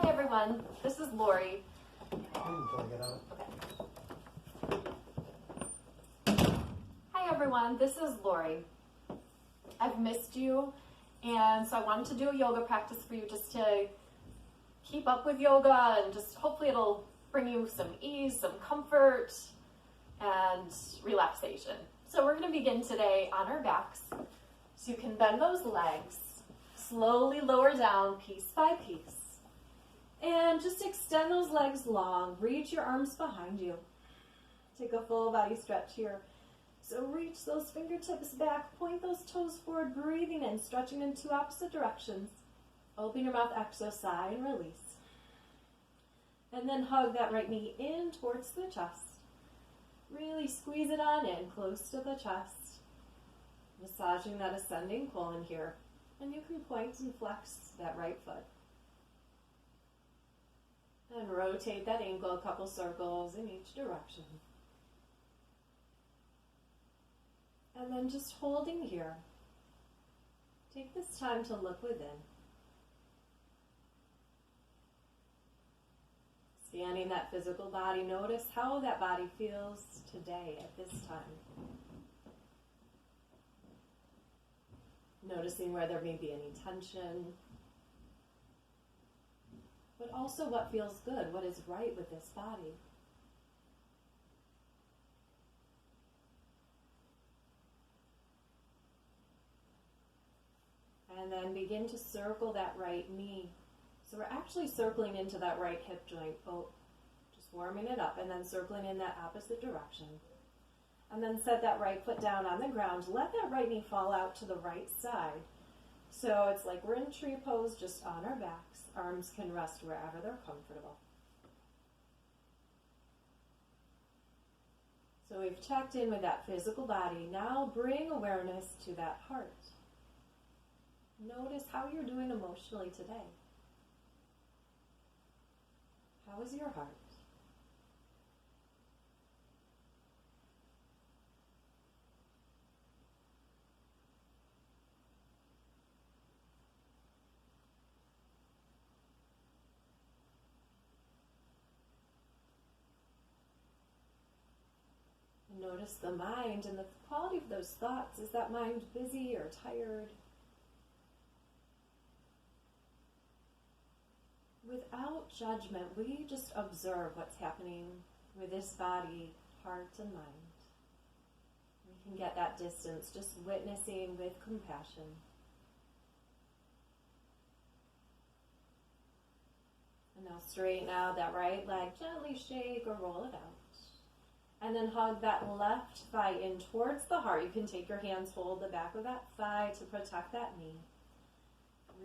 Hi everyone, this is Laurie. Hi everyone, this is Laurie. I've missed you, and so I wanted to do a yoga practice for you just to keep up with yoga, and just hopefully it'll bring you some ease, some comfort, and relaxation. So we're going to begin today on our backs. So you can bend those legs, slowly lower down piece by piece. And just extend those legs long. Reach your arms behind you. Take a full body stretch here. So reach those fingertips back, point those toes forward, breathing in, stretching in two opposite directions. Open your mouth, exhale, sigh, and release. And then hug that right knee in towards the chest. Really squeeze it on in, close to the chest. Massaging that ascending colon here. And you can point and flex that right foot. And rotate that ankle a couple circles in each direction. And then just holding here. Take this time to look within. Scanning that physical body, notice how that body feels today at this time. Noticing where there may be any tension. But also what feels good, what is right with this body. And then begin to circle that right knee. So we're actually circling into that right hip joint. Just warming it up and then circling in that opposite direction. And then set that right foot down on the ground. Let that right knee fall out to the right side. So it's like we're in tree pose, just on our backs. Arms can rest wherever they're comfortable. So we've checked in with that physical body. Now bring awareness to that heart. Notice how you're doing emotionally today. How is your heart? Notice the mind and the quality of those thoughts. Is that mind busy or tired? Without judgment, we just observe what's happening with this body, heart, and mind. We can get that distance, just witnessing with compassion. And now straighten out that right leg, gently shake or roll it out. And then hug that left thigh in towards the heart. You can take your hands, hold the back of that thigh to protect that knee.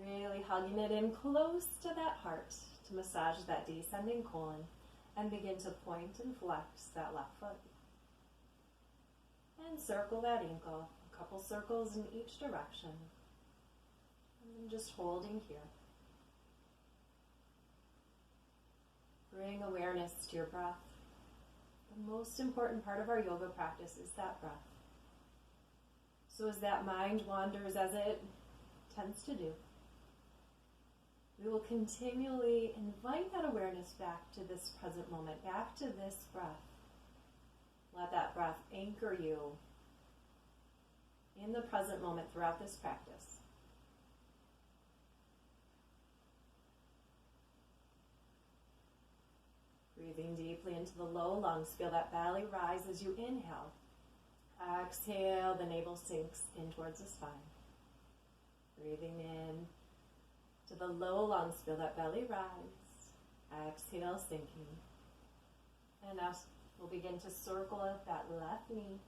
Really hugging it in close to that heart to massage that descending colon and begin to point and flex that left foot. And circle that ankle, a couple circles in each direction. And just holding here. Bring awareness to your breath. The most important part of our yoga practice is that breath. So as that mind wanders, as it tends to do, we will continually invite that awareness back to this present moment, back to this breath. Let that breath anchor you in the present moment throughout this practice. Breathing deeply into the low lungs, feel that belly rise as you inhale. Exhale, the navel sinks in towards the spine. Breathing in to the low lungs, feel that belly rise. Exhale, sinking. And now we'll begin to circle that left knee.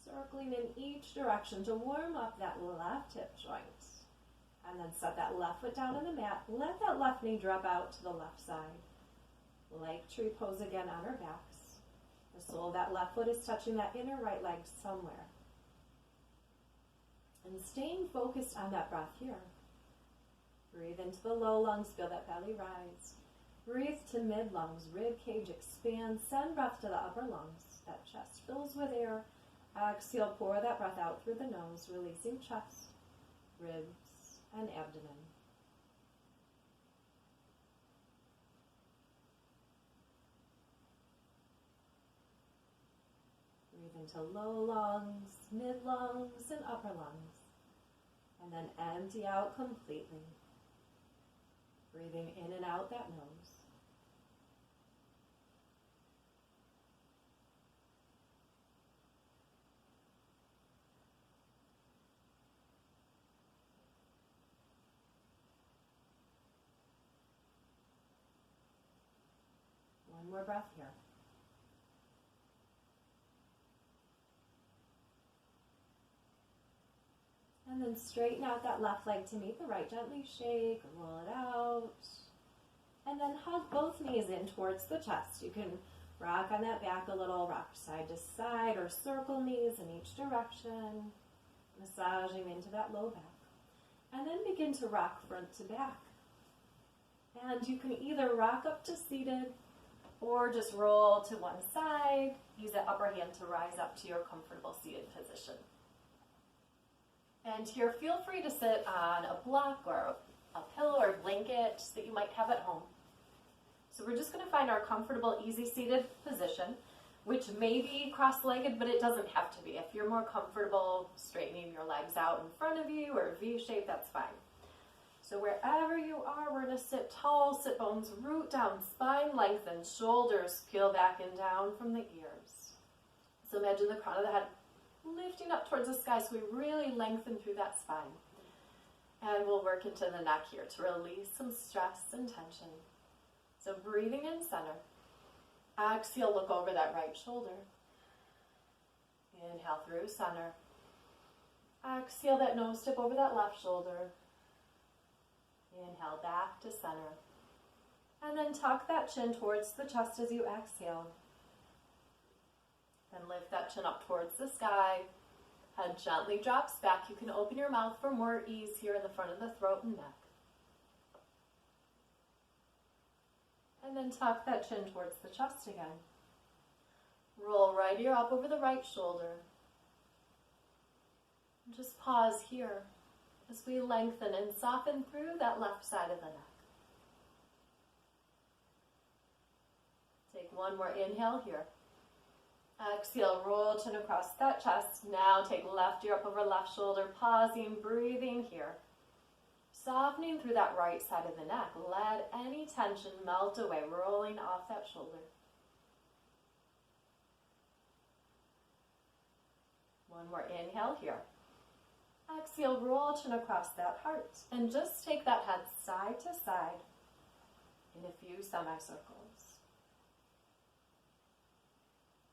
Circling in each direction to warm up that left hip joint. And then set that left foot down on the mat. Let that left knee drop out to the left side. Like tree pose again on our backs. The sole of that left foot is touching that inner right leg somewhere. And staying focused on that breath here. Breathe into the low lungs, feel that belly rise. Breathe to mid lungs, rib cage expands. Send breath to the upper lungs. That chest fills with air. Exhale, pour that breath out through the nose, releasing chest, ribs, and abdomen. Move into low lungs, mid lungs, and upper lungs. And then empty out completely. Breathing in and out that nose. One more breath here. And then straighten out that left leg to meet the right. Gently shake, roll it out. And then hug both knees in towards the chest. You can rock on that back a little, rock side to side, or circle knees in each direction, massaging into that low back. And then begin to rock front to back. And you can either rock up to seated, or just roll to one side. Use that upper hand to rise up to your comfortable seated position. And here, feel free to sit on a block or a pillow or blanket that you might have at home. So we're just going to find our comfortable, easy seated position, which may be cross-legged, but it doesn't have to be. If you're more comfortable straightening your legs out in front of you or V shape, that's fine. So wherever you are, we're going to sit tall, sit bones root down, spine lengthen, shoulders peel back and down from the ears. So imagine the crown of the head lifting up towards the sky, so we really lengthen through that spine. And we'll work into the neck here to release some stress and tension. So breathing in center. Exhale, look over that right shoulder. Inhale through center. Exhale, that nose tip over that left shoulder. Inhale back to center. And then tuck that chin towards the chest as you exhale. Then lift that chin up towards the sky. Head gently drops back. You can open your mouth for more ease here in the front of the throat and neck. And then tuck that chin towards the chest again. Roll right ear up over the right shoulder. And just pause here as we lengthen and soften through that left side of the neck. Take one more inhale here. Exhale, roll chin across that chest. Now take left ear up over left shoulder, pausing, breathing here. Softening through that right side of the neck. Let any tension melt away, rolling off that shoulder. One more inhale here. Exhale, roll chin across that heart. And just take that head side to side in a few semicircles.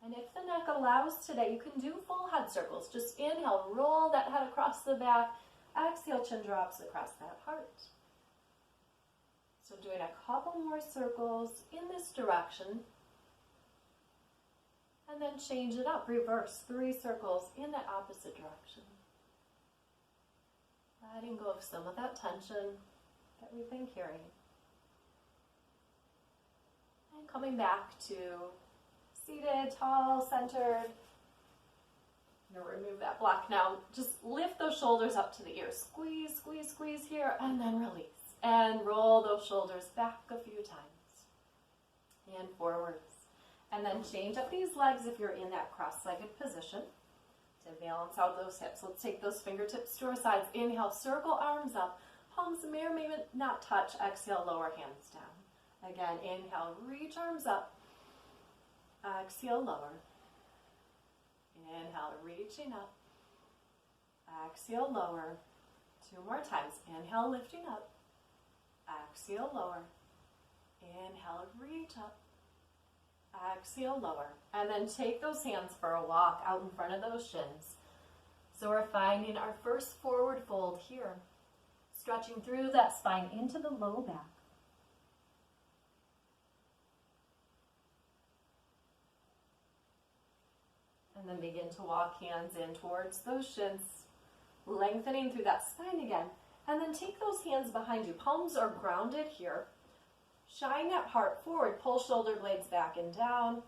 And if the neck allows today, you can do full head circles. Just inhale, roll that head across the back. Exhale, chin drops across that heart. So doing a couple more circles in this direction. And then change it up, reverse 3 circles in that opposite direction. Letting go of some of that tension that we've been carrying. And coming back to seated, tall, centered. I'm going to remove that block now. Just lift those shoulders up to the ears. Squeeze, squeeze, squeeze here, and then release. And roll those shoulders back a few times. And forwards. And then change up these legs if you're in that cross-legged position to balance out those hips. Let's take those fingertips to our sides. Inhale, circle arms up. Palms may or may not touch. Exhale, lower hands down. Again, inhale, reach arms up. Exhale, lower. Inhale, reaching up. Exhale, lower. 2 more times. Inhale, lifting up. Exhale, lower. Inhale, reach up. Exhale, lower. And then take those hands for a walk out in front of those shins. So we're finding our first forward fold here. Stretching through that spine into the low back. And then begin to walk hands in towards those shins, lengthening through that spine again. And then take those hands behind you. Palms are grounded here. Shine that heart forward. Pull shoulder blades back and down.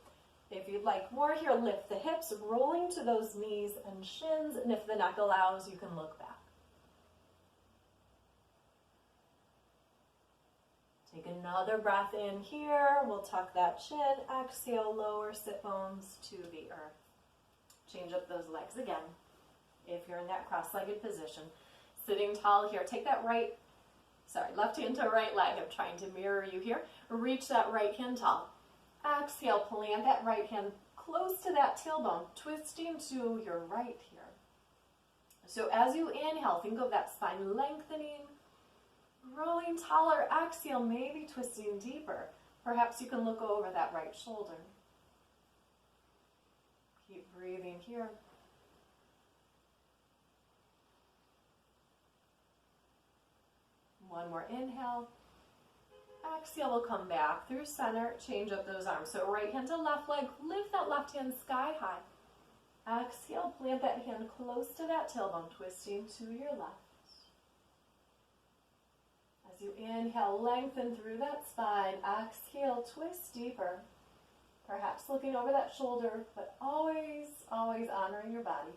If you'd like more here, lift the hips, rolling to those knees and shins. And if the neck allows, you can look back. Take another breath in here. We'll tuck that chin. Exhale, lower sit bones to the earth. Change up those legs again. If you're in that cross-legged position, sitting tall here, take that left hand to right leg. I'm trying to mirror you here. Reach that right hand tall. Exhale, plant that right hand close to that tailbone, twisting to your right here. So as you inhale, think of that spine lengthening, growing taller. Exhale, maybe twisting deeper. Perhaps you can look over that right shoulder. Keep breathing here. One more inhale. Exhale, we'll come back through center, change up those arms. So right hand to left leg, lift that left hand sky high. Exhale, plant that hand close to that tailbone, twisting to your left. As you inhale, lengthen through that spine. Exhale, twist deeper. Perhaps looking over that shoulder, but always, always honoring your body.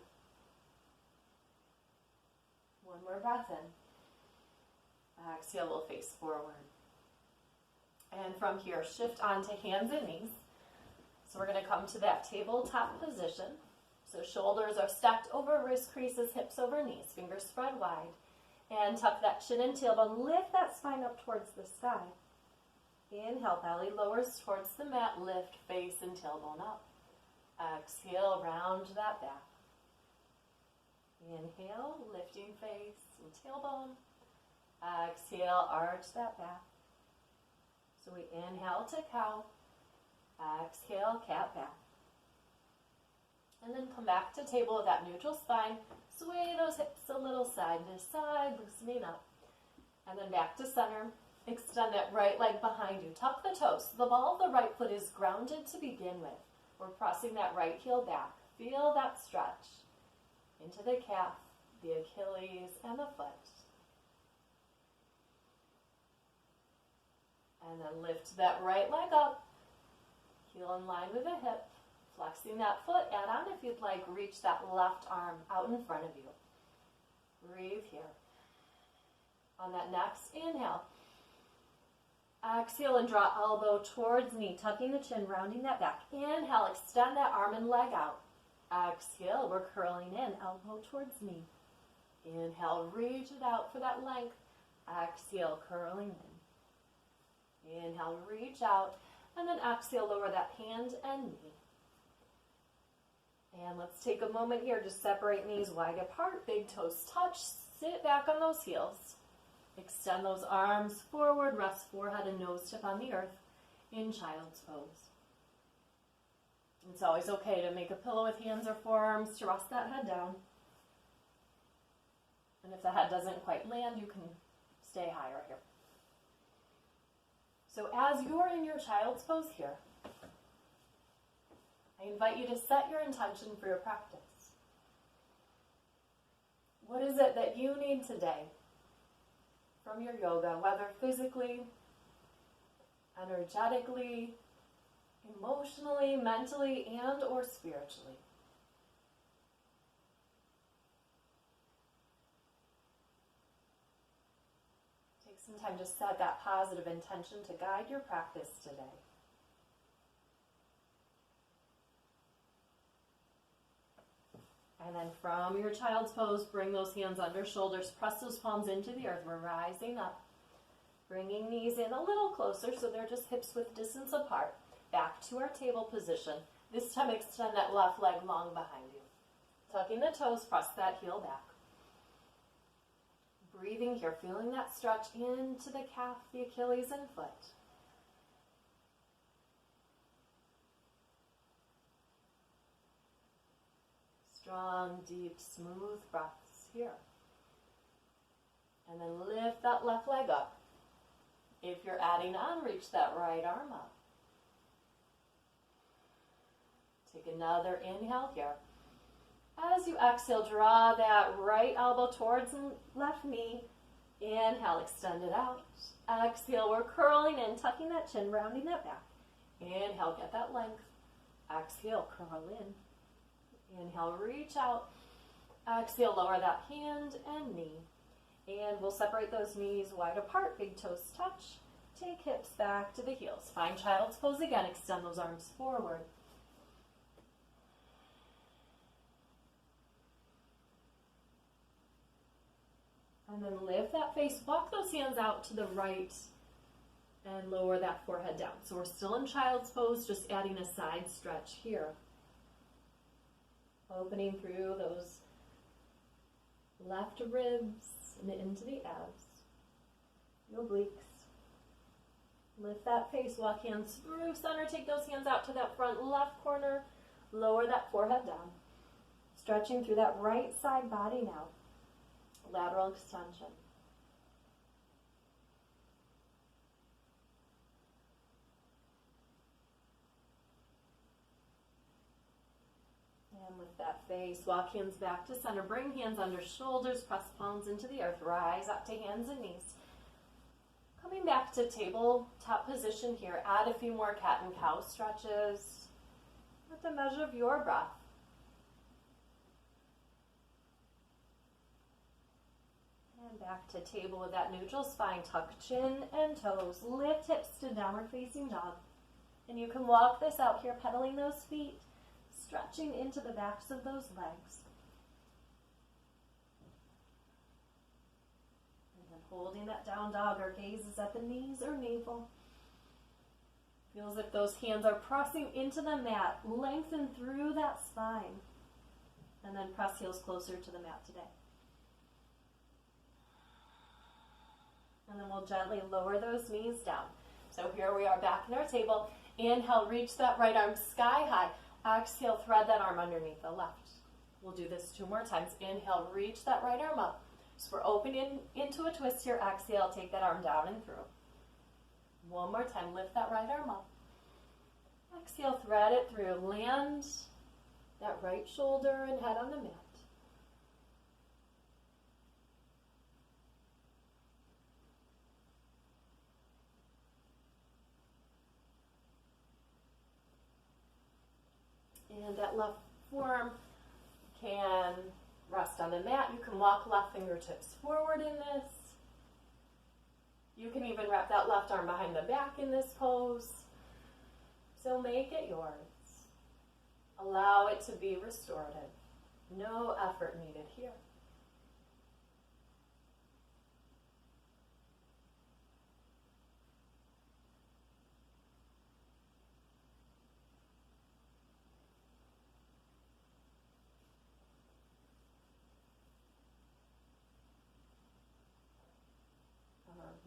One more breath in. Exhale, we'll face forward. And from here, shift onto hands and knees. So we're going to come to that tabletop position. So shoulders are stacked over wrist creases, hips over knees, fingers spread wide. And tuck that chin and tailbone. Lift that spine up towards the sky. Inhale, belly lowers towards the mat. Lift face and tailbone up. Exhale, round that back. Inhale, lifting face and tailbone. Exhale, arch that back. So we inhale to cow. Exhale, cat back. And then come back to table with that neutral spine. Sway those hips a little side to side, loosening up. And then back to center. Extend that right leg behind you. Tuck the toes. The ball of the right foot is grounded to begin with. We're pressing that right heel back. Feel that stretch into the calf, the Achilles, and the foot. And then lift that right leg up. Heel in line with the hip. Flexing that foot. Add on if you'd like. Reach that left arm out in front of you. Breathe here. On that next inhale. Exhale and draw elbow towards knee. Tucking the chin, rounding that back. Inhale, extend that arm and leg out. Exhale, we're curling in. Elbow towards knee. Inhale, reach it out for that length. Exhale, curling in. Inhale, reach out, and then exhale, lower that hand and knee. And let's take a moment here to separate knees wide apart, big toes touch, sit back on those heels. Extend those arms forward, rest forehead and nose tip on the earth in child's pose. It's always okay to make a pillow with hands or forearms to rest that head down. And if the head doesn't quite land, you can stay higher here. So as you're in your child's pose here, I invite you to set your intention for your practice. What is it that you need today from your yoga, whether physically, energetically, emotionally, mentally, and or spiritually? Take some time to set that positive intention to guide your practice today. And then from your child's pose, bring those hands under shoulders, press those palms into the earth. We're rising up, bringing knees in a little closer so they're just hips width distance apart. Back to our table position. This time extend that left leg long behind you. Tucking the toes, press that heel back. Breathing here, feeling that stretch into the calf, the Achilles, and foot. Strong, deep, smooth breaths here. And then lift that left leg up. If you're adding on, reach that right arm up. Take another inhale here. As you exhale, draw that right elbow towards left knee. Inhale, extend it out. Exhale, we're curling in, tucking that chin, rounding that back. Inhale, get that length. Exhale, curl in. Inhale, reach out. Exhale, lower that hand and knee. And we'll separate those knees wide apart, big toes touch. Take hips back to the heels. Find child's pose again, extend those arms forward. And then lift that face, walk those hands out to the right and lower that forehead down. So we're still in child's pose, just adding a side stretch here. Opening through those left ribs and into the abs, the obliques. Lift that face, walk hands through center, take those hands out to that front left corner, lower that forehead down. Stretching through that right side body now. Lateral extension. And lift that face, walk hands back to center, bring hands under shoulders, press palms into the earth, rise up to hands and knees. Coming back to tabletop position here, add a few more cat and cow stretches at the measure of your breath. And back to table with that neutral spine, tuck chin and toes, lift hips to downward facing dog. And you can walk this out here, pedaling those feet, stretching into the backs of those legs. And then holding that down dog, our gaze is at the knees or navel. Feels like those hands are pressing into the mat, lengthen through that spine. And then press heels closer to the mat today. And then we'll gently lower those knees down. So here we are back in our table. Inhale, reach that right arm sky high. Exhale, thread that arm underneath the left. We'll do this 2 more times. Inhale, reach that right arm up. So we're opening into a twist here. Exhale, take that arm down and through. 1 more time, lift that right arm up. Exhale, thread it through. Land that right shoulder and head on the mat. And that left forearm can rest on the mat. You can walk left fingertips forward in this. You can even wrap that left arm behind the back in this pose. So make it yours. Allow it to be restorative. No effort needed here.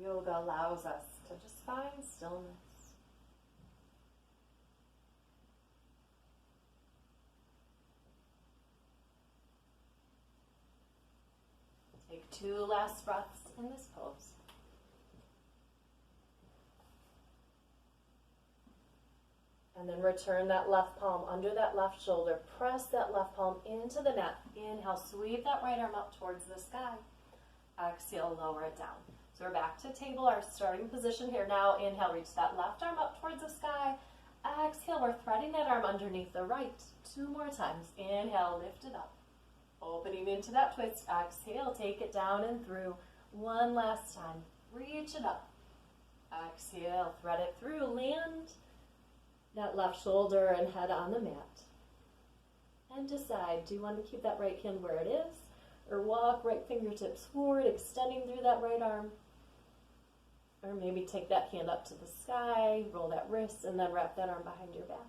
Yoga allows us to just find stillness. Take 2 last breaths in this pose. And then return that left palm under that left shoulder. Press that left palm into the mat. Inhale, sweep that right arm up towards the sky. Exhale, lower it down. So we're back to table, our starting position here now. Inhale, reach that left arm up towards the sky. Exhale, we're threading that arm underneath the right. 2 more times. Inhale, lift it up. Opening into that twist. Exhale, take it down and through. 1 last time. Reach it up. Exhale, thread it through. Land that left shoulder and head on the mat. And decide, do you want to keep that right hand where it is? Or walk right fingertips forward, extending through that right arm. Or maybe take that hand up to the sky, roll that wrist, and then wrap that arm behind your back.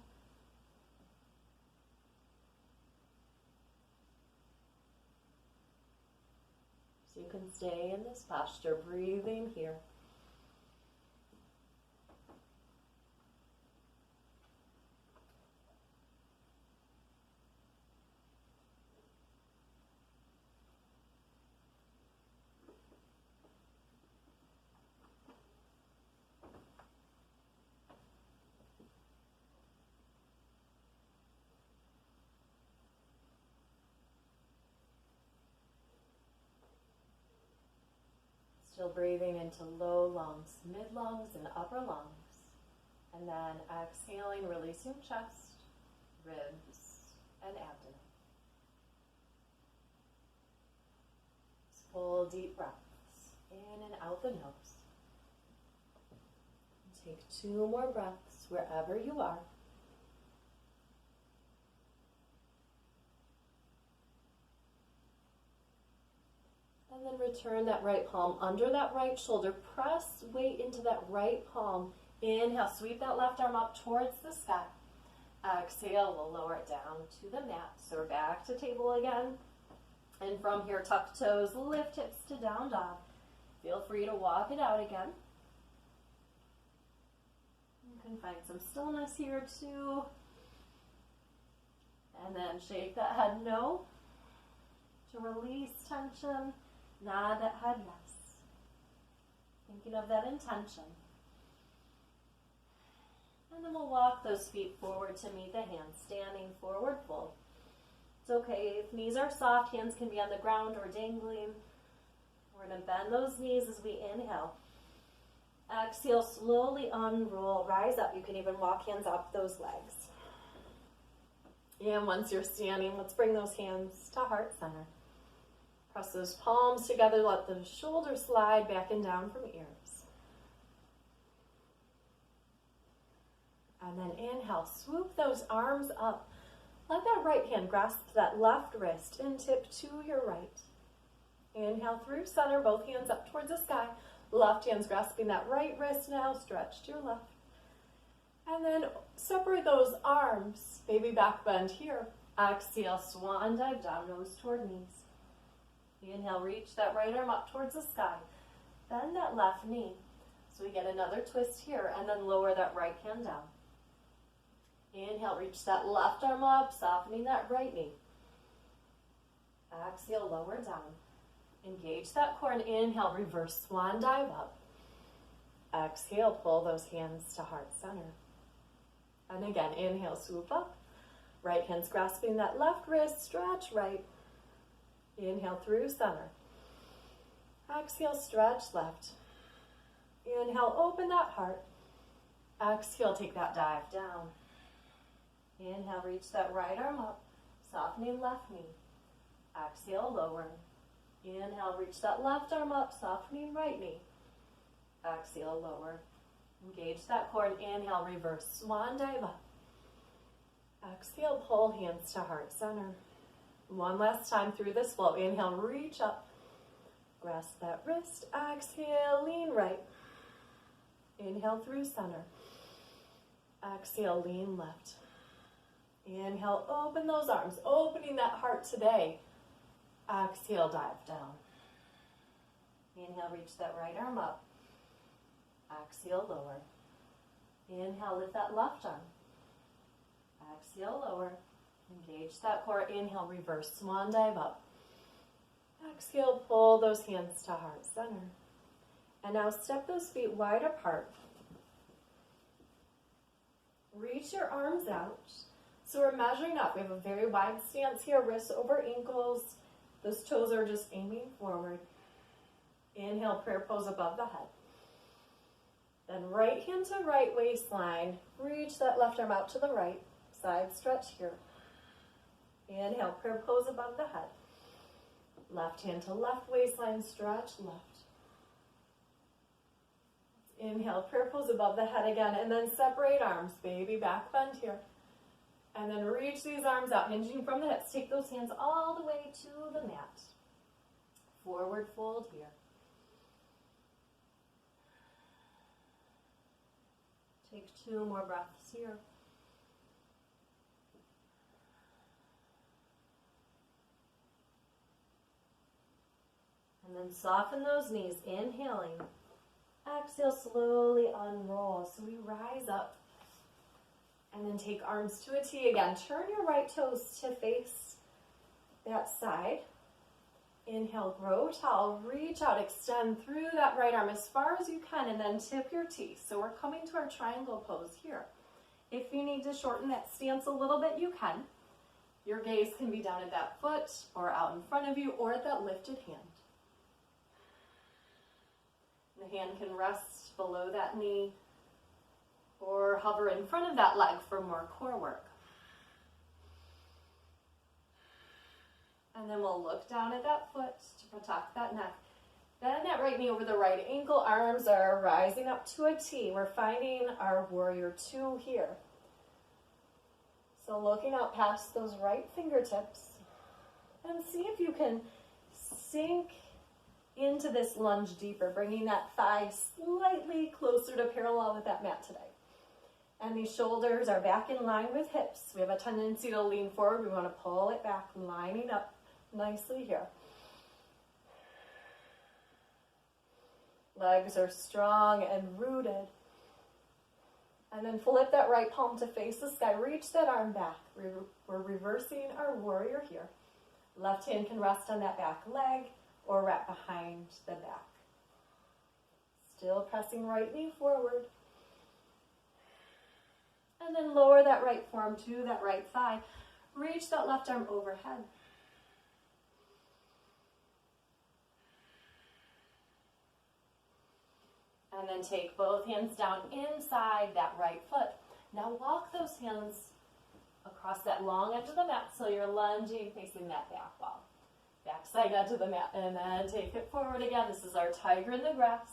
So you can stay in this posture, breathing here. Still breathing into low lungs, mid lungs, and upper lungs. And then exhaling, releasing chest, ribs, and abdomen. Just full deep breaths in and out the nose. Take 2 more breaths wherever you are. And then return that right palm under that right shoulder. Press weight into that right palm. Inhale, sweep that left arm up towards the sky. Exhale, we'll lower it down to the mat. So we're back to table again. And from here, tuck toes, lift hips to down dog. Feel free to walk it out again. You can find some stillness here too. And then shake that head no to release tension. Nod that head yes. Thinking of that intention. And then we'll walk those feet forward to meet the hands, standing forward fold. It's okay if knees are soft, hands can be on the ground or dangling. We're going to bend those knees as we inhale. Exhale, slowly unroll, rise up. You can even walk hands up those legs. And once you're standing, let's bring those hands to heart center. Press those palms together, let the shoulders slide back and down from ears. And then inhale, swoop those arms up. Let that right hand grasp that left wrist and tip to your right. Inhale through center, both hands up towards the sky. Left hand's grasping that right wrist now, stretch to your left. And then separate those arms, baby back bend here. Exhale, swan dive down, nose toward knees. Inhale, reach that right arm up towards the sky. Bend that left knee. So we get another twist here, and then lower that right hand down. Inhale, reach that left arm up, softening that right knee. Exhale, lower down. Engage that core and inhale, reverse swan dive up. Exhale, pull those hands to heart center. And again, inhale, swoop up. Right hand's grasping that left wrist, stretch right. Inhale through center. Exhale, stretch left. Inhale, open that heart. Exhale, take that dive down. Inhale, reach that right arm up, softening left knee. Exhale, lower. Inhale, reach that left arm up, softening right knee. Exhale, lower. Engage that core and inhale, reverse swan dive up. Exhale, pull hands to heart center. One last time through this flow. Inhale, reach up. Grasp that wrist. Exhale, lean right. Inhale through center. Exhale, lean left. Inhale, open those arms, opening that heart today. Exhale, dive down. Inhale, reach that right arm up. Exhale, lower. Inhale, lift that left arm. Exhale, lower. Engage that core. Inhale, reverse swan dive up. Exhale, pull those hands to heart center. And now step those feet wide apart. Reach your arms out. So we're measuring up. We have a very wide stance here, wrists over ankles. Those toes are just aiming forward. Inhale, prayer pose above the head. Then right hand to right waistline. Reach that left arm out to the right. Side stretch here. Inhale, prayer pose above the head. Left hand to left waistline, stretch left. Inhale, prayer pose above the head again, and then separate arms, baby back bend here. And then reach these arms out, hinging from the hips. Take those hands all the way to the mat. Forward fold here. Take 2 more breaths here. And then soften those knees, inhaling. Exhale, slowly unroll. So we rise up. And then take arms to a T again. Turn your right toes to face that side. Inhale, grow tall. Reach out, extend through that right arm as far as you can, and then tip your T. So we're coming to our triangle pose here. If you need to shorten that stance a little bit, you can. Your gaze can be down at that foot or out in front of you or at that lifted hand. The hand can rest below that knee or hover in front of that leg for more core work. And then we'll look down at that foot to protect that neck. Bend that right knee over the right ankle. Arms are rising up to a T. We're finding our warrior 2 here. So looking out past those right fingertips and see if you can sink into this lunge deeper, bringing that thigh slightly closer to parallel with that mat today. And these shoulders are back in line with hips. We have a tendency to lean forward. We want to pull it back, lining up nicely here. Legs are strong and rooted. And then flip that right palm to face the sky. Reach that arm back. We're reversing our warrior here. Left hand can rest on that back leg or wrap behind the back. Still pressing right knee forward. And then lower that right forearm to that right thigh. Reach that left arm overhead. And then take both hands down inside that right foot. Now walk those hands across that long edge of the mat so you're lunging facing that back wall. Backside edge of the mat. And then take it forward again. This is our tiger in the grass.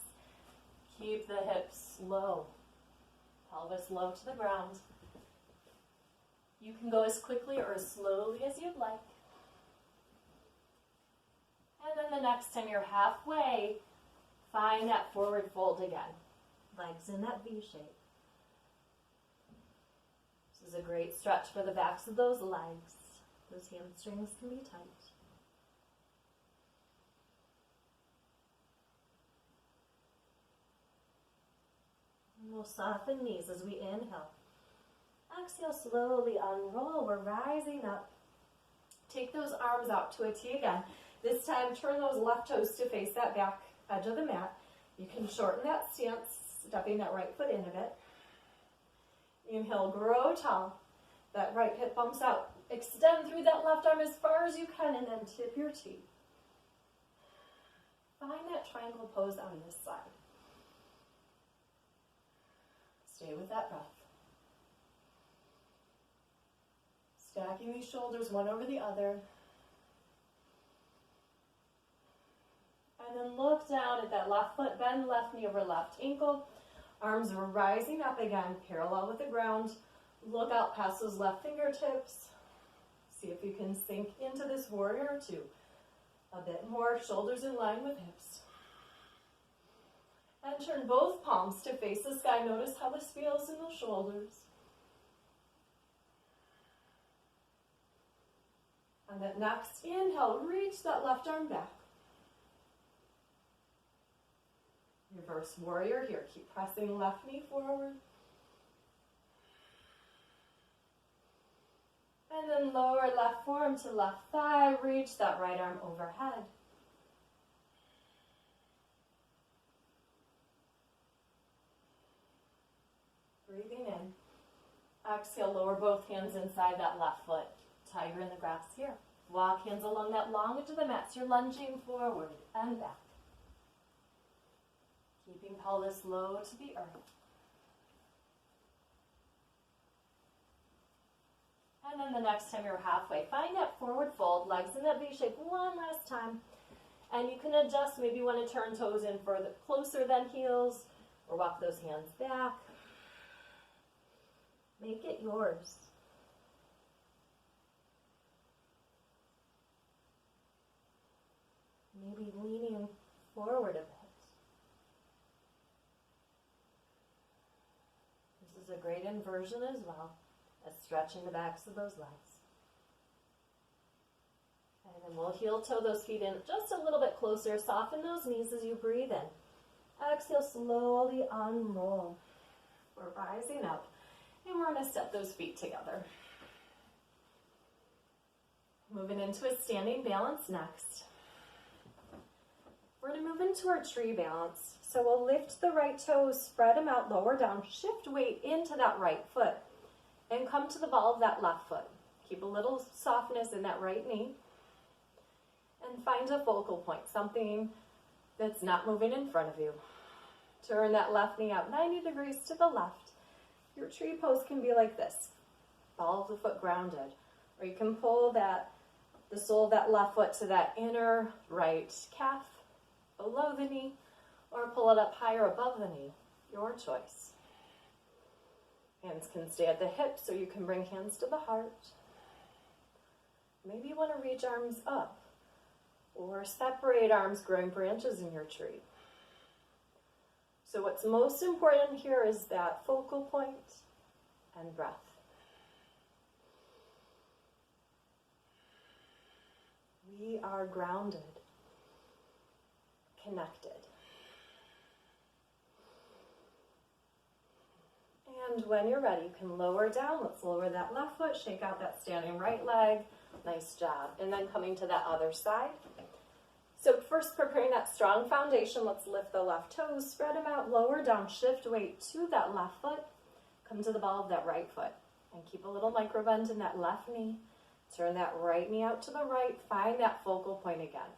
Keep the hips low. Pelvis low to the ground. You can go as quickly or as slowly as you'd like. And then the next time you're halfway, find that forward fold again. Legs in that V shape. This is a great stretch for the backs of those legs. Those hamstrings can be tight. And we'll soften knees as we inhale. Exhale, slowly unroll. We're rising up. Take those arms out to a T again. This time, turn those left toes to face that back edge of the mat. You can shorten that stance, stepping that right foot in a bit. Inhale, grow tall. That right hip bumps out. Extend through that left arm as far as you can and then tip your T. Find that triangle pose on this side. Stay with that breath. Stacking these shoulders one over the other. And then look down at that left foot, bend left knee over left ankle. Arms are rising up again, parallel with the ground. Look out past those left fingertips. See if you can sink into this warrior two. A bit more, shoulders in line with hips. And turn both palms to face the sky. Notice how this feels in the shoulders. And that next inhale, reach that left arm back. Reverse warrior here. Keep pressing left knee forward. And then lower left forearm to left thigh. Reach that right arm overhead. Breathing in. Exhale, lower both hands inside that left foot. Tiger in the grass here. Walk hands along that long edge of the mat. So you're lunging forward and back. Keeping pelvis low to the earth. And then the next time you're halfway, find that forward fold, legs in that V shape one last time. And you can adjust, maybe you want to turn toes in further, closer than heels, or walk those hands back. Make it yours. Maybe leaning forward a bit. This is a great inversion as well as stretching the backs of those legs. And then we'll heel toe those feet in just a little bit closer. Soften those knees as you breathe in. Exhale, slowly unroll. We're rising up. And we're going to step those feet together. Moving into a standing balance next. We're going to move into our tree balance. So we'll lift the right toes, spread them out, lower down, shift weight into that right foot, and come to the ball of that left foot. Keep a little softness in that right knee. And find a focal point, something that's not moving in front of you. Turn that left knee out 90 degrees to the left. Your tree pose can be like this, ball of the foot grounded. Or you can pull the sole of that left foot to that inner right calf, below the knee, or pull it up higher above the knee. Your choice. Hands can stay at the hips, or you can bring hands to the heart. Maybe you want to reach arms up or separate arms, growing branches in your tree. So what's most important here is that focal point and breath. We are grounded, connected. And when you're ready, you can lower down. Let's lower that left foot, shake out that standing right leg. Nice job. And then coming to that other side. So first, preparing that strong foundation, let's lift the left toes, spread them out, lower down, shift weight to that left foot. Come to the ball of that right foot. And keep a little micro bend in that left knee. Turn that right knee out to the right. Find that focal point again.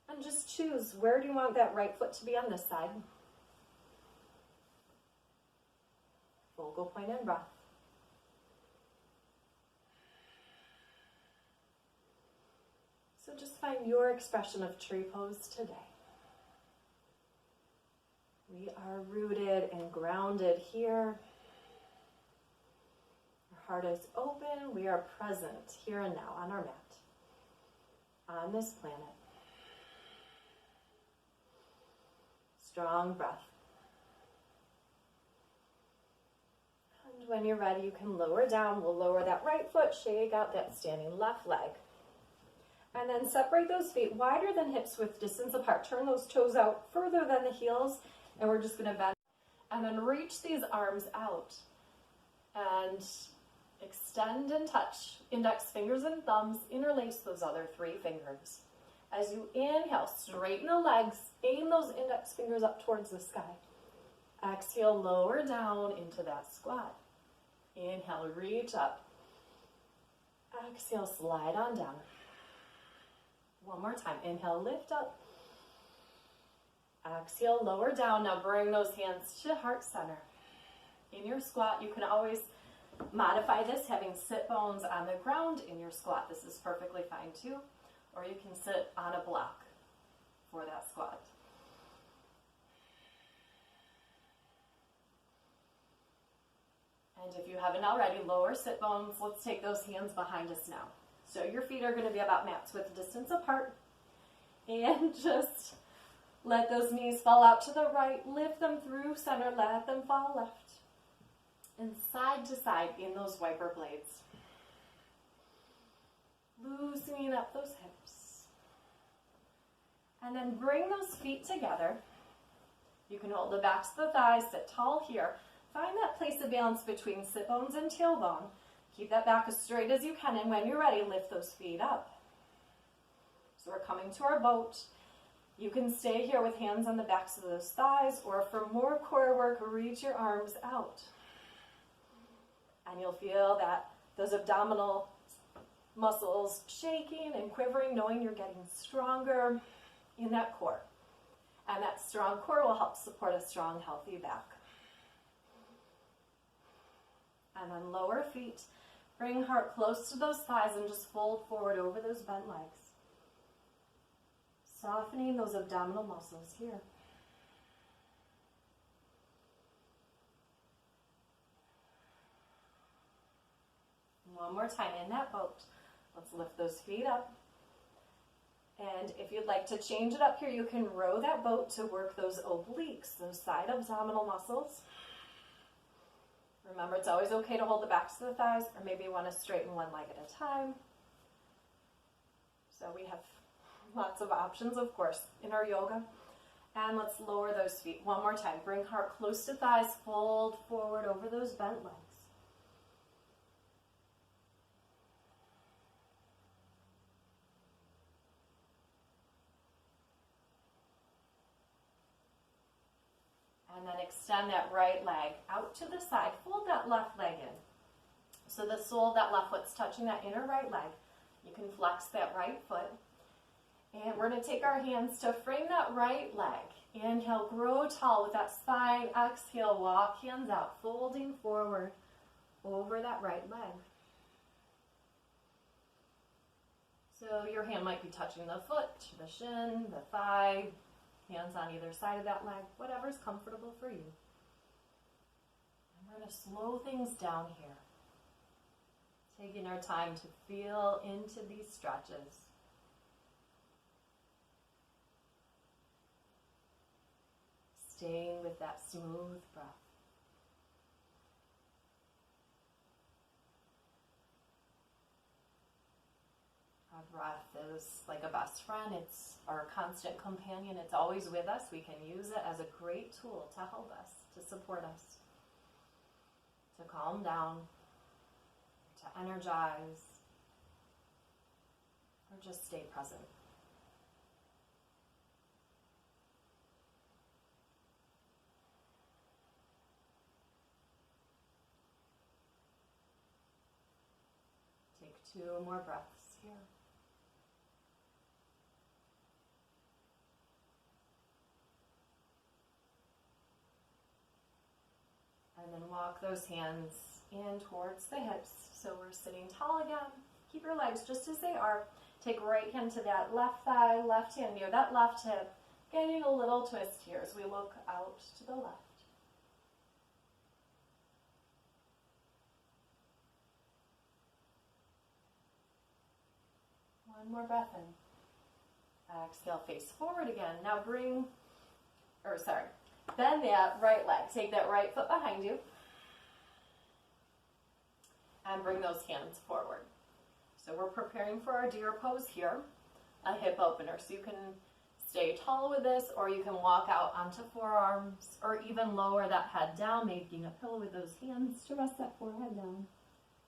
And just choose, where do you want that right foot to be on this side? Focal point and breath. So just find your expression of tree pose today. We are rooted and grounded here. Our heart is open. We are present here and now on our mat, on this planet. Strong breath. And when you're ready, you can lower down. We'll lower that right foot, shake out that standing left leg. And then separate those feet wider than hips with distance apart. Turn those toes out further than the heels. And we're just going to bend. And then reach these arms out. And extend and touch. Index fingers and thumbs. Interlace those other 3 fingers. As you inhale, straighten the legs. Aim those index fingers up towards the sky. Exhale, lower down into that squat. Inhale, reach up. Exhale, slide on down. One more time. Inhale, lift up. Exhale, lower down. Now bring those hands to heart center. In your squat, you can always modify this, having sit bones on the ground in your squat. This is perfectly fine too. Or you can sit on a block for that squat. And if you haven't already, lower sit bones. Let's take those hands behind us now. So your feet are going to be about mat's width distance apart. And just let those knees fall out to the right. Lift them through center. Let them fall left. And side to side in those wiper blades. Loosening up those hips. And then bring those feet together. You can hold the backs of the thighs, sit tall here. Find that place of balance between sit bones and tailbone. Keep that back as straight as you can, and when you're ready, lift those feet up. So we're coming to our boat. You can stay here with hands on the backs of those thighs, or for more core work, reach your arms out. And you'll feel that those abdominal muscles shaking and quivering, knowing you're getting stronger in that core. And that strong core will help support a strong, healthy back. And then lower feet. Bring heart close to those thighs and just fold forward over those bent legs. Softening those abdominal muscles here. One more time in that boat. Let's lift those feet up. And if you'd like to change it up here, you can row that boat to work those obliques, those side abdominal muscles. Remember, it's always okay to hold the backs of the thighs, or maybe you want to straighten one leg at a time. So we have lots of options, of course, in our yoga. And let's lower those feet. One more time. Bring heart close to thighs, fold forward over those bent legs. And then extend that right leg out to the side. Fold that left leg in. So the sole of that left foot's touching that inner right leg. You can flex that right foot. And we're going to take our hands to frame that right leg. Inhale, grow tall with that spine. Exhale, walk hands out, folding forward over that right leg. So your hand might be touching the foot, the shin, the thigh, hands on either side of that leg, whatever's comfortable for you. And we're going to slow things down here. Taking our time to feel into these stretches. Staying with that smooth breath. Our breath is like a best friend. It's our constant companion. It's always with us. We can use it as a great tool to help us, to support us, to calm down, to energize, or just stay present. Take 2 more breaths here. And then walk those hands in towards the hips. So we're sitting tall again. Keep your legs just as they are. Take right hand to that left thigh, left hand near that left hip. Getting a little twist here as we look out to the left. One more breath in. Exhale, face forward again. Now bend that right leg. Take that right foot behind you. And bring those hands forward. So we're preparing for our deer pose here, a hip opener. So you can stay tall with this, or you can walk out onto forearms, or even lower that head down, making a pillow with those hands to rest that forehead down.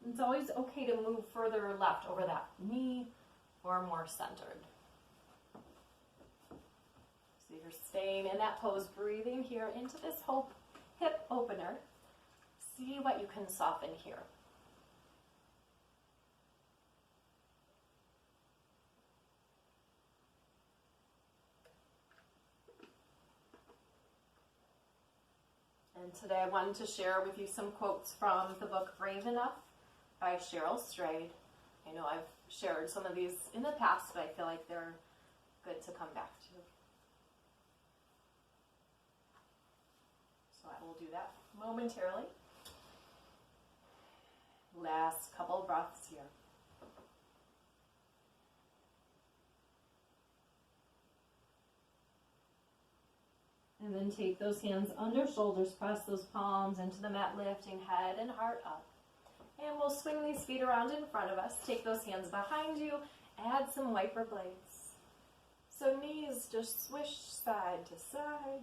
And it's always okay to move further left over that knee, or more centered. So you're staying in that pose, breathing here into this hip opener. See what you can soften here. And today I wanted to share with you some quotes from the book Brave Enough by Cheryl Strayed. I know I've shared some of these in the past, but I feel like they're good to come back to. So I will do that momentarily. Last couple breaths here. And then take those hands under shoulders, press those palms into the mat, lifting head and heart up. And we'll swing these feet around in front of us. Take those hands behind you, add some wiper blades. So knees just swish side to side.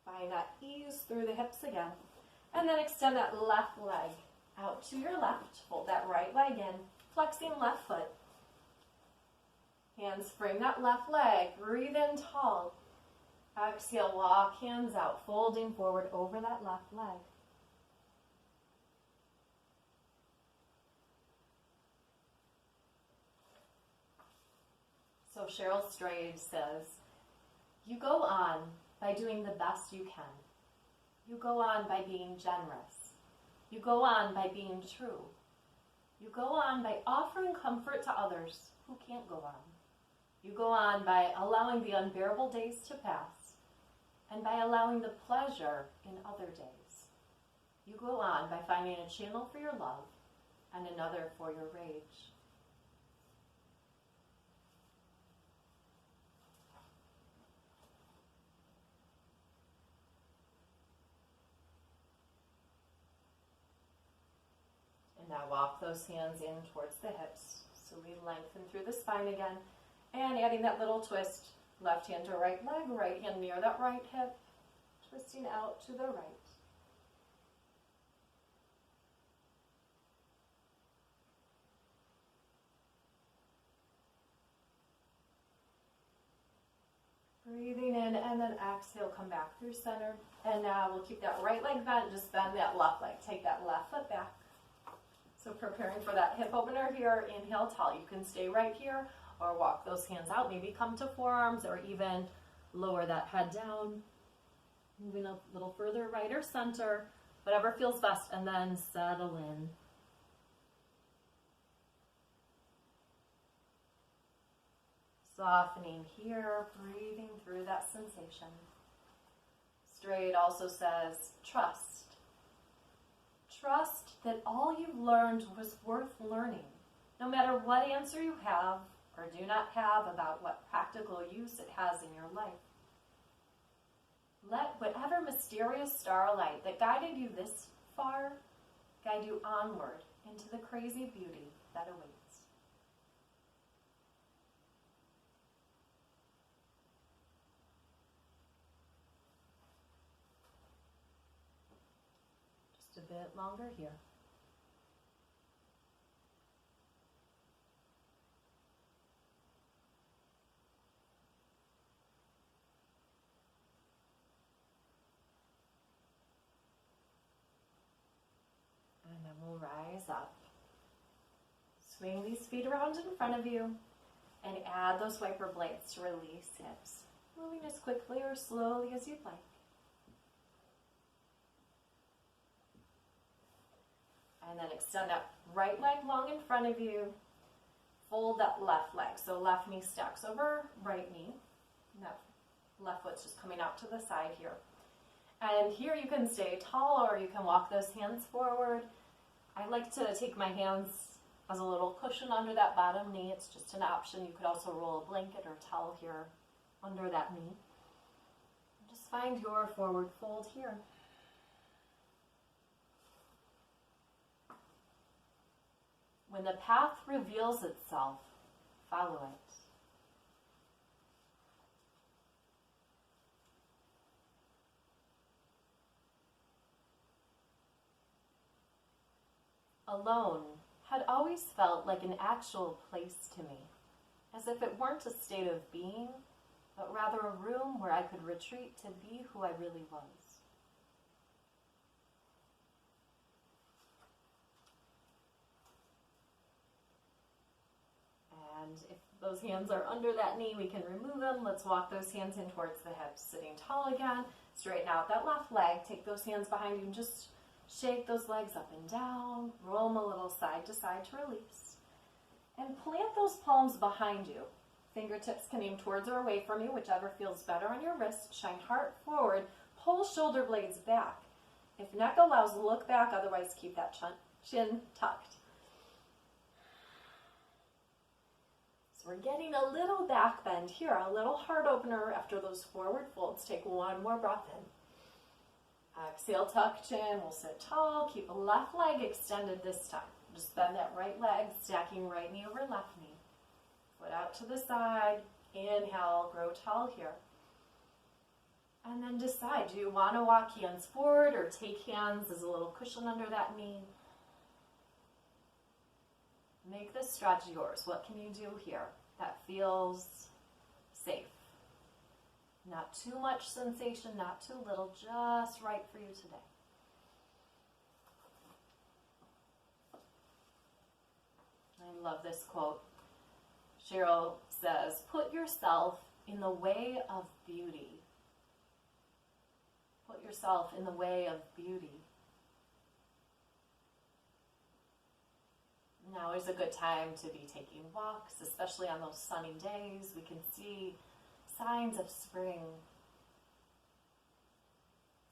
Find that ease through the hips again. And then extend that left leg out to your left. Fold that right leg in, flexing left foot. Hands bring that left leg, breathe in tall. Exhale, walk hands out, folding forward over that left leg. So Cheryl Strayed says, you go on by doing the best you can. You go on by being generous. You go on by being true. You go on by offering comfort to others who can't go on. You go on by allowing the unbearable days to pass and by allowing the pleasure in other days. You go on by finding a channel for your love and another for your rage. And now walk those hands in towards the hips. So we lengthen through the spine again. And adding that little twist, left hand to right leg, right hand near that right hip, twisting out to the right. Breathing in and then exhale, come back through center. And now we'll keep that right leg bent, just bend that left leg. Take that left foot back. So preparing for that hip opener here, inhale tall. You can stay right here or walk those hands out, maybe come to forearms or even lower that head down. Moving a little further right or center, whatever feels best, and then settle in. Softening here, breathing through that sensation. Strayed also says, trust. Trust that all you've learned was worth learning, no matter what answer you have or do not have about what practical use it has in your life. Let whatever mysterious starlight that guided you this far guide you onward into the crazy beauty that awaits. Just a bit longer here. And then we'll rise up. Swing these feet around in front of you and add those wiper blades to release hips, moving as quickly or slowly as you'd like. And then extend that right leg long in front of you. Fold that left leg. So left knee stacks over right knee. And that left foot's just coming out to the side here. And here you can stay tall or you can walk those hands forward. I like to take my hands as a little cushion under that bottom knee. It's just an option. You could also roll a blanket or towel here under that knee. Just find your forward fold here. When the path reveals itself, follow it. Alone had always felt like an actual place to me, as if it weren't a state of being, but rather a room where I could retreat to be who I really was. And if those hands are under that knee, we can remove them. Let's walk those hands in towards the hips, sitting tall again. Straighten out that left leg. Take those hands behind you and just shake those legs up and down. Roll them a little side to side to release. And plant those palms behind you. Fingertips can aim towards or away from you, whichever feels better on your wrist. Shine heart forward. Pull shoulder blades back. If neck allows, look back. Otherwise, keep that chin tucked. We're getting a little back bend here, a little heart opener after those forward folds. Take one more breath in. Exhale, tuck chin. We'll sit tall. Keep a left leg extended this time. Just bend that right leg, stacking right knee over left knee. Foot out to the side. Inhale, grow tall here. And then decide, do you want to walk hands forward or take hands as a little cushion under that knee? Make this stretch yours. What can you do here that feels safe? Not too much sensation, not too little, just right for you today. I love this quote. Cheryl says, put yourself in the way of beauty. Put yourself in the way of beauty. Now is a good time to be taking walks, especially on those sunny days. We can see signs of spring.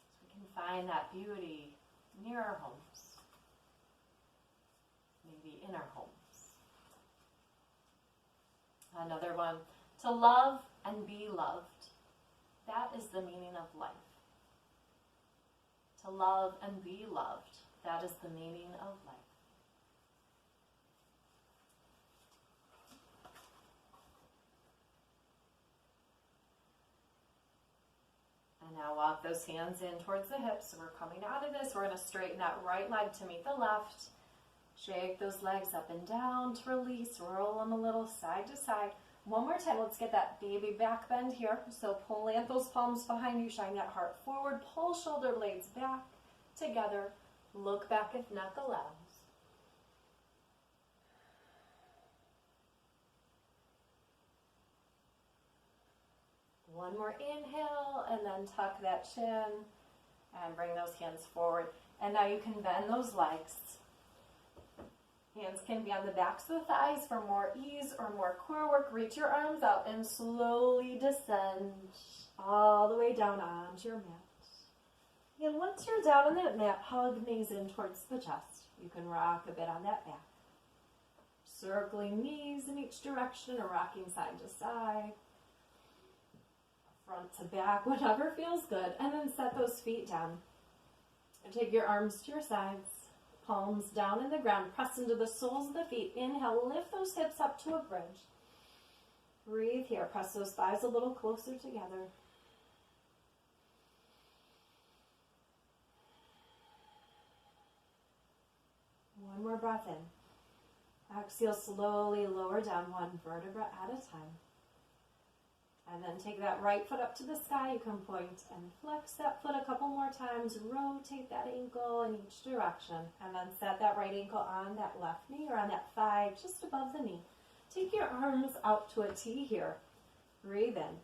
So we can find that beauty near our homes, maybe in our homes. Another one, to love and be loved. That is the meaning of life. To love and be loved. That is the meaning of life. And now walk those hands in towards the hips. So we're coming out of this. We're going to straighten that right leg to meet the left. Shake those legs up and down to release. Roll them a little side to side. One more time. Let's get that baby back bend here. So plant those palms behind you. Shine that heart forward. Pull shoulder blades back together. Look back if neck allows. One more inhale, and then tuck that chin and bring those hands forward. And now you can bend those legs. Hands can be on the backs of the thighs for more ease or more core work. Reach your arms out and slowly descend all the way down onto your mat. And once you're down on that mat, hug knees in towards the chest. You can rock a bit on that back. Circling knees in each direction or rocking side to side. Front to back, whatever feels good. And then set those feet down. And take your arms to your sides. Palms down in the ground. Press into the soles of the feet. Inhale, lift those hips up to a bridge. Breathe here. Press those thighs a little closer together. One more breath in. Exhale, slowly lower down one vertebra at a time. And then take that right foot up to the sky. You can point and flex that foot a couple more times. Rotate that ankle in each direction. And then set that right ankle on that left knee or on that thigh just above the knee. Take your arms out to a T here. Breathe in.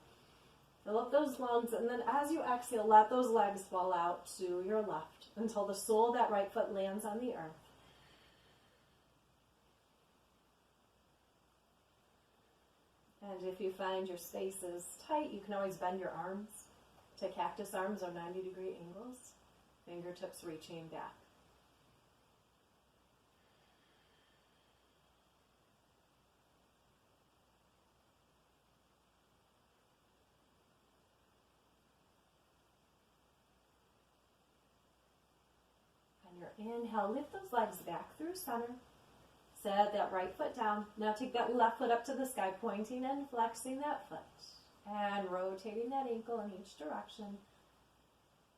Fill up those lungs. And then as you exhale, let those legs fall out to your left until the sole of that right foot lands on the earth. And if you find your space is tight, you can always bend your arms to cactus arms or 90-degree angles. Fingertips reaching back. On your inhale, lift those legs back through center. Set that right foot down. Now take that left foot up to the sky, pointing and flexing that foot. And rotating that ankle in each direction.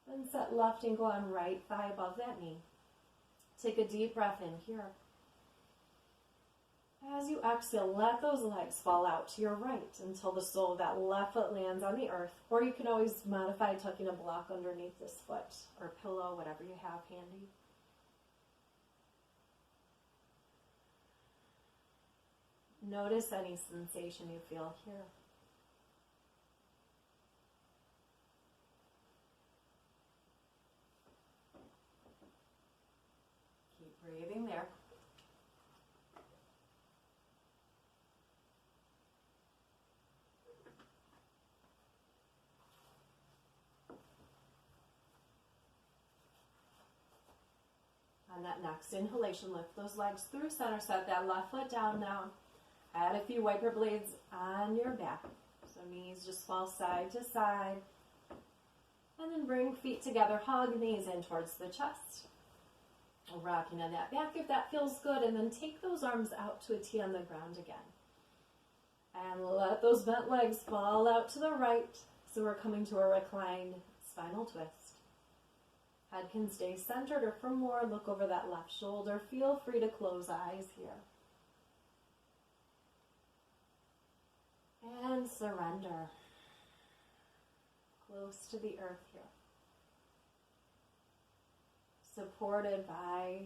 Then set left ankle on right thigh above that knee. Take a deep breath in here. As you exhale, let those legs fall out to your right until the sole of that left foot lands on the earth. Or you can always modify tucking a block underneath this foot or pillow, whatever you have handy. Notice any sensation you feel here. Keep breathing there. On that next inhalation, lift those legs through center. Set that left foot down now. Add a few wiper blades on your back. So knees just fall side to side. And then bring feet together. Hug knees in towards the chest. Rocking on that back if that feels good. And then take those arms out to a T on the ground again. And let those bent legs fall out to the right. So we're coming to a reclined spinal twist. Head can stay centered, or for more, look over that left shoulder. Feel free to close eyes here. And surrender. Close to the earth here. Supported by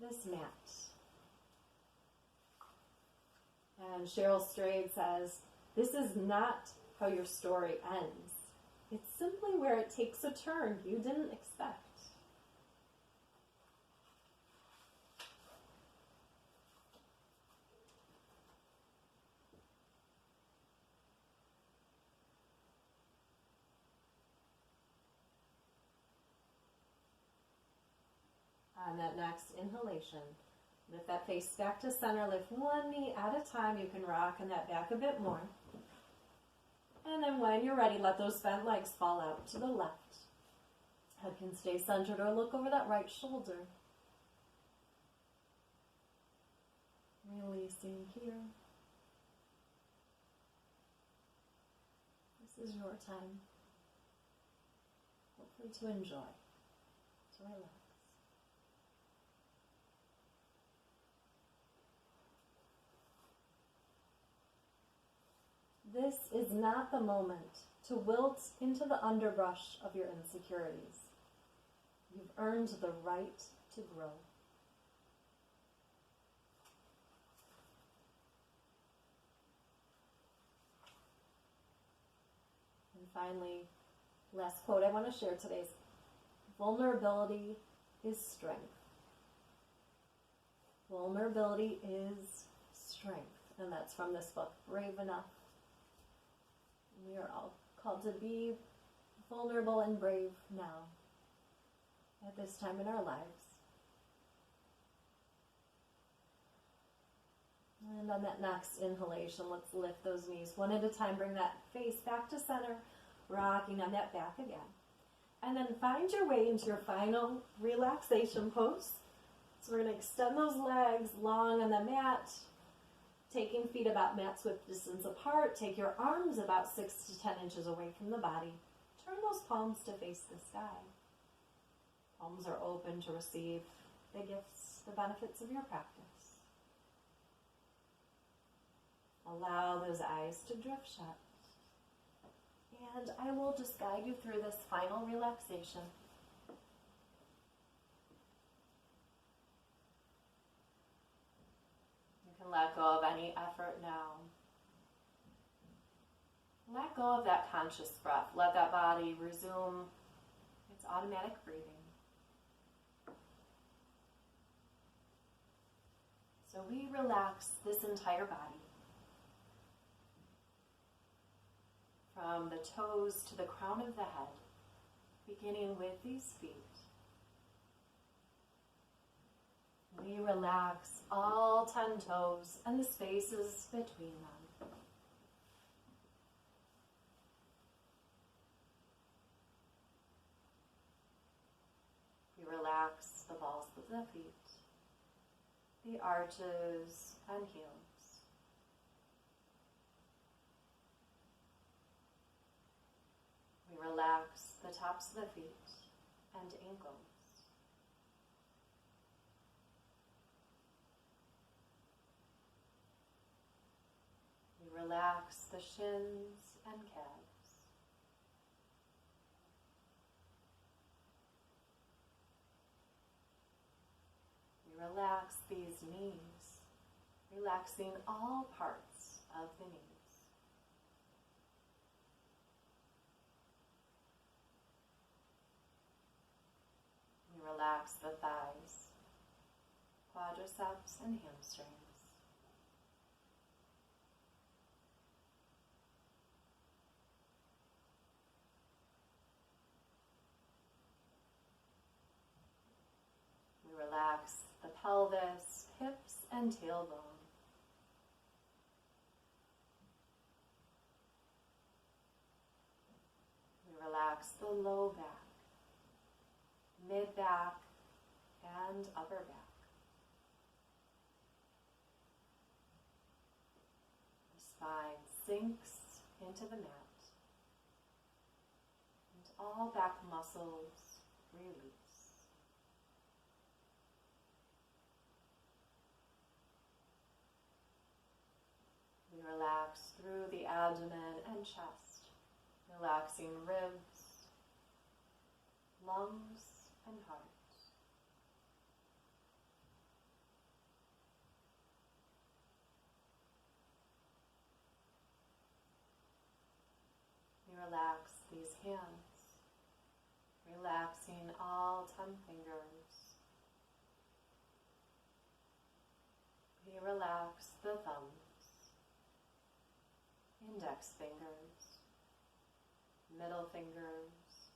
this mat. And Cheryl Strayed says, this is not how your story ends. It's simply where it takes a turn you didn't expect. On that next inhalation, lift that face back to center. Lift one knee at a time. You can rock on that back a bit more. And then when you're ready, let those bent legs fall out to the left. Head can stay centered or look over that right shoulder. Releasing here. This is your time. Hopefully to enjoy, to relax. This is not the moment to wilt into the underbrush of your insecurities. You've earned the right to grow. And finally, last quote I want to share today is, vulnerability is strength. Vulnerability is strength. And that's from this book, Brave Enough. We are all called to be vulnerable and brave now. at this time in our lives. And on that next inhalation, let's lift those knees one at a time. Bring that face back to center, rocking on that back again. And then find your way into your final relaxation pose. So we're going to extend those legs long on the mat, taking feet about mat width distance apart. Take your arms about 6 to 10 inches away from the body. Turn those palms to face the sky. Palms are open to receive the gifts, the benefits of your practice. Allow those eyes to drift shut. And I will just guide you through this final relaxation. You can let go of any effort now. Let go of that conscious breath. Let that body resume its automatic breathing. So we relax this entire body. From the toes to the crown of the head, beginning with these feet. We relax all 10 toes and the spaces between them. We relax the balls of the feet, the arches and heels. We relax the tops of the feet and ankles. We relax the shins and calves. We relax these knees, relaxing all parts of the knees. Relax the thighs, quadriceps, and hamstrings. We relax the pelvis, hips, and tailbone. We relax the low back, mid-back, and upper back. The spine sinks into the mat, and all back muscles release. We relax through the abdomen and chest, relaxing ribs, lungs, and heart. We relax these hands, relaxing all 10 fingers. We relax the thumbs, index fingers, middle fingers,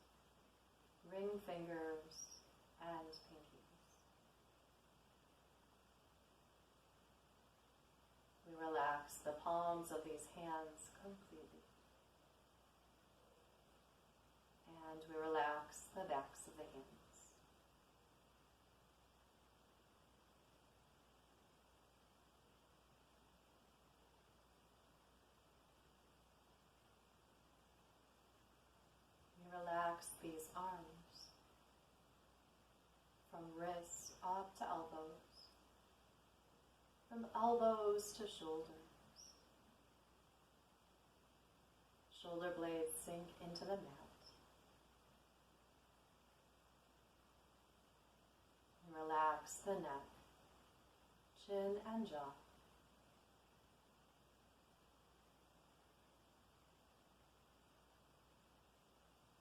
ring fingers, and pinkies. We relax the palms of these hands completely. And we relax the backs of the hands. We relax these arms from wrists up to elbows, from elbows to shoulders. Shoulder blades sink into the mat. And relax the neck, chin and jaw.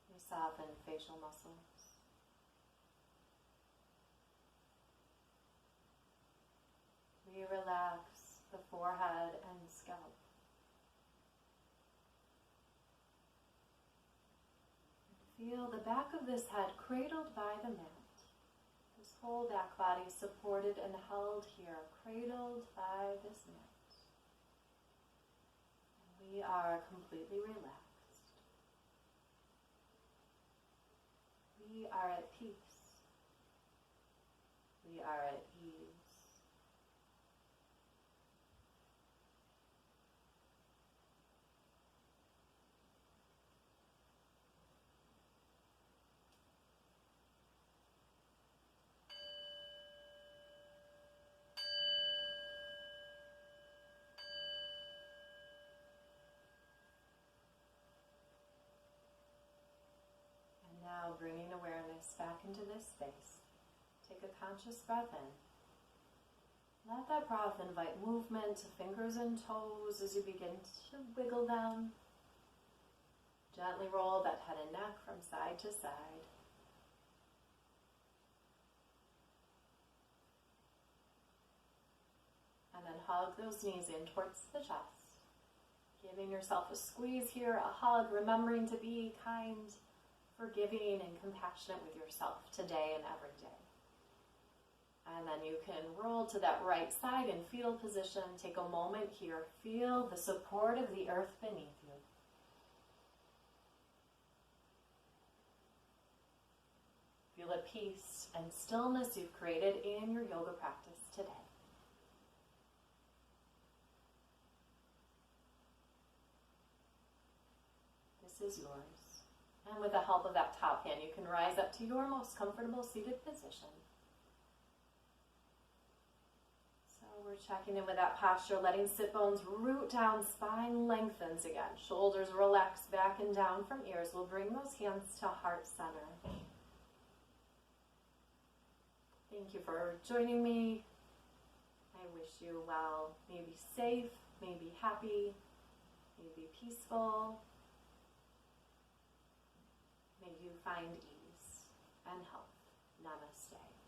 We soften facial muscles. We relax the forehead and scalp. Feel the back of this head cradled by the mat. Whole back body supported and held here, cradled by this mat. And we are completely relaxed. We are at peace. We are at ease. Now bringing awareness back into this space. Take a conscious breath in. Let that breath invite movement to fingers and toes as you begin to wiggle them. Gently roll that head and neck from side to side. And then hug those knees in towards the chest. Giving yourself a squeeze here, a hug, remembering to be kind, forgiving and compassionate with yourself today and every day. And then you can roll to that right side in fetal position. Take a moment here. Feel the support of the earth beneath you. Feel the peace and stillness you've created in your yoga practice today. This is yours. And with the help of that top hand, you can rise up to your most comfortable seated position. So we're checking in with that posture, letting sit bones root down, spine lengthens again. Shoulders relax back and down from ears. We'll bring those hands to heart center. Thank you for joining me. I wish you well. May you be safe, may you be happy, may you be peaceful. May you find ease and health. Namaste.